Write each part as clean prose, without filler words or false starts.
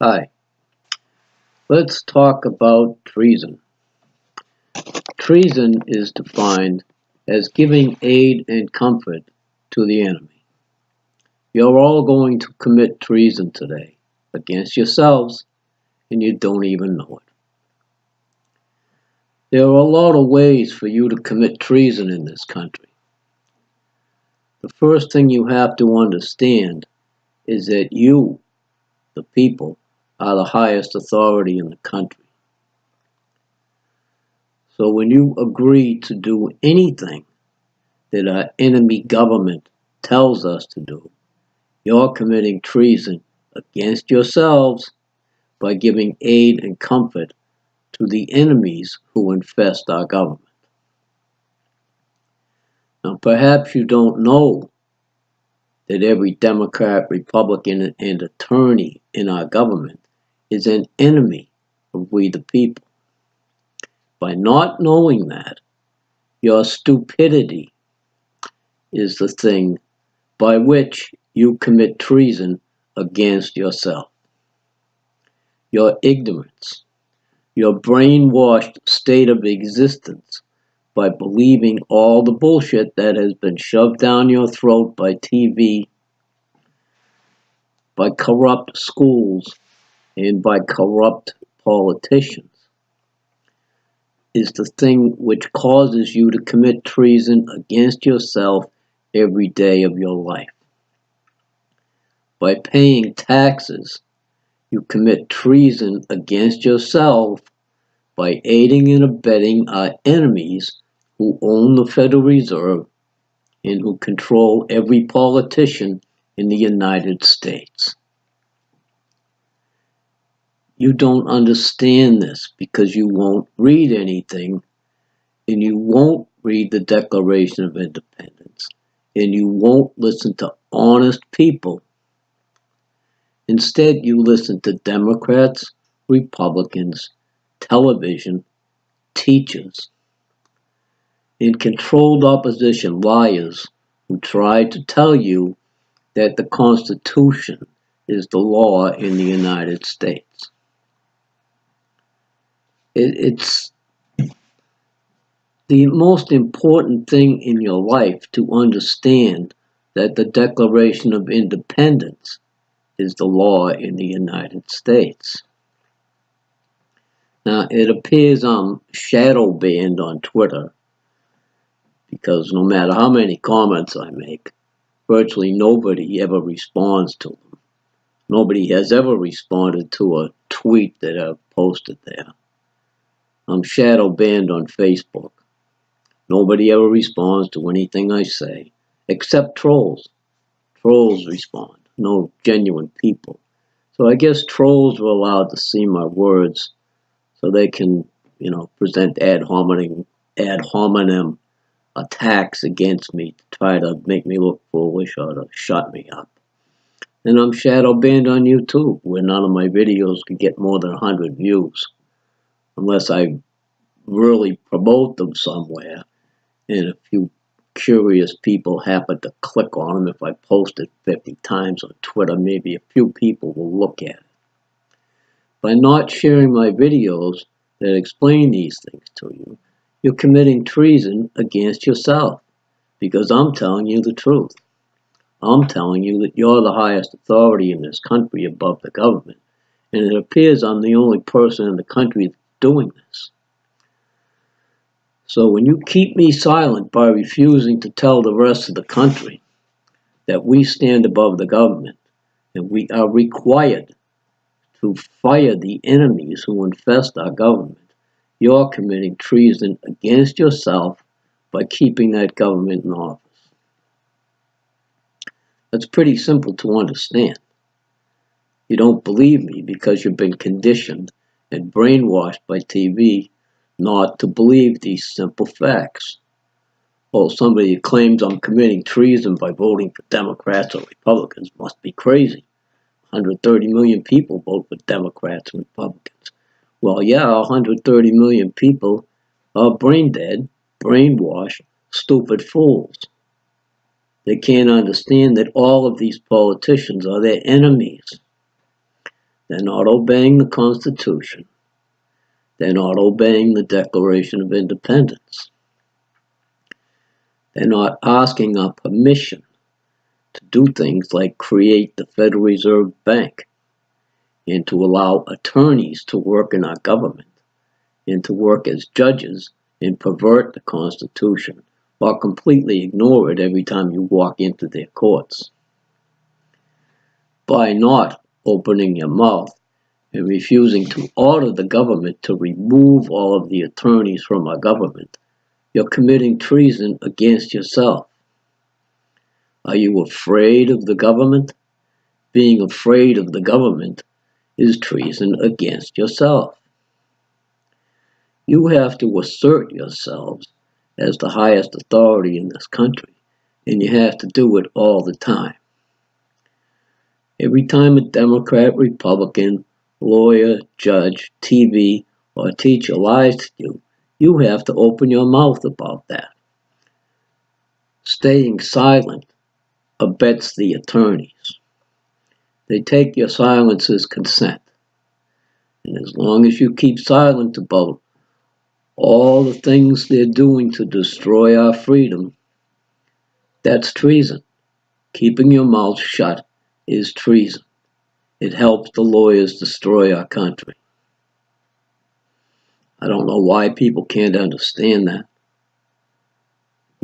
Hi, let's talk about treason. Treason is defined as giving aid and comfort to the enemy. You're all going to commit treason today against yourselves, and you don't even know it. There are a lot of ways for you to commit treason in this country. The first thing you have to understand is that you, the people, are the highest authority in the country. So when you agree to do anything that our enemy government tells us to do, you're committing treason against yourselves by giving aid and comfort to the enemies who infest our government. Now, perhaps you don't know that every Democrat, Republican, and attorney in our government is an enemy of we the people. By not knowing that, your stupidity is the thing by which you commit treason against yourself. Your ignorance, your brainwashed state of existence by believing all the bullshit that has been shoved down your throat by TV, by corrupt schools, and by corrupt politicians is the thing which causes you to commit treason against yourself every day of your life. By paying taxes, you commit treason against yourself by aiding and abetting our enemies who own the Federal Reserve and who control every politician in the United States. You don't understand this because you won't read anything, and you won't read the Declaration of Independence, and you won't listen to honest people. Instead, you listen to Democrats, Republicans, television, teachers, and controlled opposition liars who try to tell you that the Constitution is the law in the United States. It's the most important thing in your life to understand that the Declaration of Independence is the law in the United States. Now, it appears I'm shadow banned on Twitter because no matter how many comments I make, virtually nobody ever responds to them. Nobody has ever responded to a tweet that I've posted there. I'm shadow banned on Facebook. Nobody ever responds to anything I say, except trolls. Trolls respond, no genuine people. So I guess trolls were allowed to see my words so they can, present ad hominem attacks against me to try to make me look foolish or to shut me up. And I'm shadow banned on YouTube, where none of my videos could get more than 100 views, unless I really promote them somewhere, and a few curious people happen to click on them. If I post it 50 times on Twitter, maybe a few people will look at it. By not sharing my videos that explain these things to you, you're committing treason against yourself, because I'm telling you the truth. I'm telling you that you're the highest authority in this country above the government, and it appears I'm the only person in the country that's doing this. So when you keep me silent by refusing to tell the rest of the country that we stand above the government and we are required to fire the enemies who infest our government, you're committing treason against yourself by keeping that government in office. That's pretty simple to understand. You don't believe me because you've been conditioned and brainwashed by TV not to believe these simple facts. Well, somebody who claims I'm committing treason by voting for Democrats or Republicans must be crazy. 130 million people vote for Democrats and Republicans. Well, yeah, 130 million people are brain dead, brainwashed, stupid fools. They can't understand that all of these politicians are their enemies. They're not obeying the Constitution. They're not obeying the Declaration of Independence. They're not asking our permission to do things like create the Federal Reserve Bank and to allow attorneys to work in our government and to work as judges and pervert the Constitution or completely ignore it every time you walk into their courts. By not opening your mouth and refusing to order the government to remove all of the attorneys from our government, you're committing treason against yourself. Are you afraid of the government? Being afraid of the government is treason against yourself. You have to assert yourselves as the highest authority in this country, and you have to do it all the time. Every time a Democrat, Republican, lawyer, judge, TV, or teacher lies to you, you have to open your mouth about that. Staying silent abets the attorneys. They take your silence as consent. And as long as you keep silent about all the things they're doing to destroy our freedom, that's treason. Keeping your mouth shut is treason. It helps the lawyers destroy our country. I don't know why people can't understand that.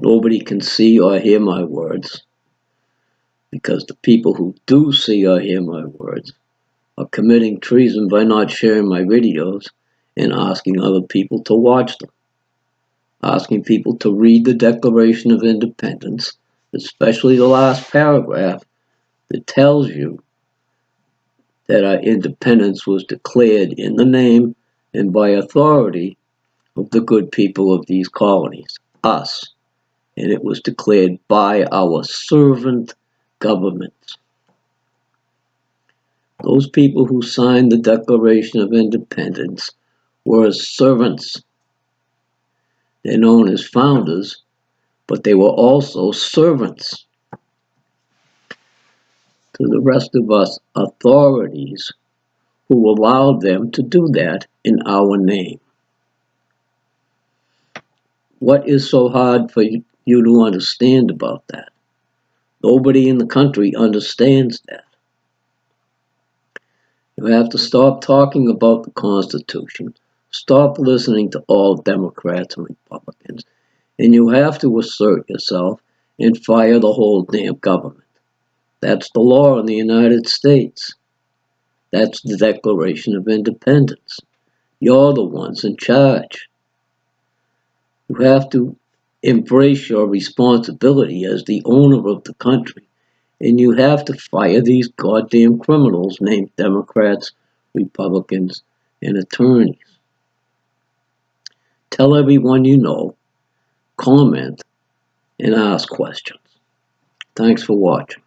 Nobody can see or hear my words, because the people who do see or hear my words are committing treason by not sharing my videos and asking other people to watch them. Asking people to read the Declaration of Independence, especially the last paragraph that tells you that our independence was declared in the name and by authority of the good people of these colonies, us, and it was declared by our servant governments. Those people who signed the Declaration of Independence were servants. They're known as founders, but they were also servants to the rest of us authorities who allowed them to do that in our name. What is so hard for you to understand about that? Nobody in the country understands that. You have to stop talking about the Constitution, stop listening to all Democrats and Republicans, and you have to assert yourself and fire the whole damn government. That's the law in the United States. That's the Declaration of Independence. You're the ones in charge. You have to embrace your responsibility as the owner of the country, and you have to fire these goddamn criminals named Democrats, Republicans, and attorneys. Tell everyone you know, comment, and ask questions. Thanks for watching.